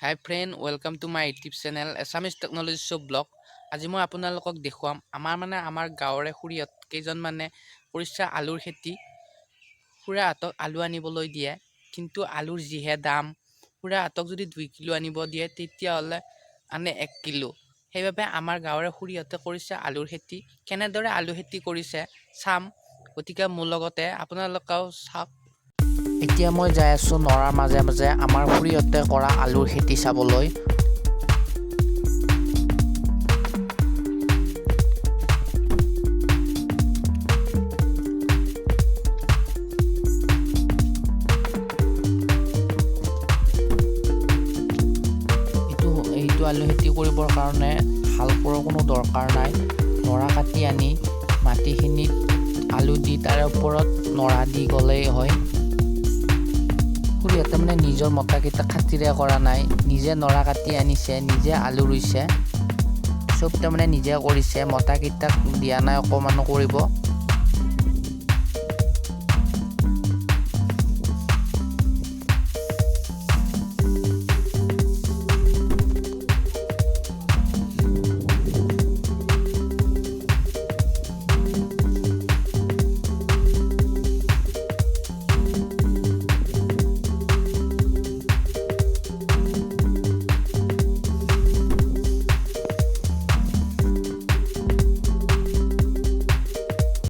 High friend, welcome to my YouTube channel Assamese technology show' blog. আজি মই আপোনালোকক দেখুৱাম আমাৰ গাঁৱৰে খুৰীহঁত কেইজনমানে কৰিছে আলুৰ খেতি। খুৰাহঁতক আলু আনিবলৈ দিয়ে, কিন্তু আলুৰ যিহে দাম, খুৰাহঁতক যদি 2 কিলো আনিব দিয়ে তেতিয়াহ'লে আনে 1 কিলো। সেইবাবে আমাৰ গাঁৱৰে খুৰীহঁতে কৰিছে আলুৰ খেতি। কেনেদৰে আলু খেতি কৰিছে চাম, গতিকে মোৰ লগতে আপোনালোকেও চাওক। এতিয়া মই যাই আছোঁ নৰাৰ মাজে মাজে আমাৰ খুৰীহঁতে কৰা আলুৰ খেতি চাবলৈ। এইটো আলু খেতি কৰিবৰ কাৰণে হাল কোৰৰ কোনো দৰকাৰ নাই। নৰা কাটি আনি মাটিখিনিত আলু দি তাৰে ওপৰত নৰা দি গ'লেই হয়। খুৰীহঁতে নিজৰ মতাকেইটাক খাতিৰে কৰা নাই, নিজে নৰা কাটি আনিছে, নিজে আলু ৰুইছে, চব নিজে কৰিছে, মতাকেইটাক দিয়া নাই অকণমানো কৰিব।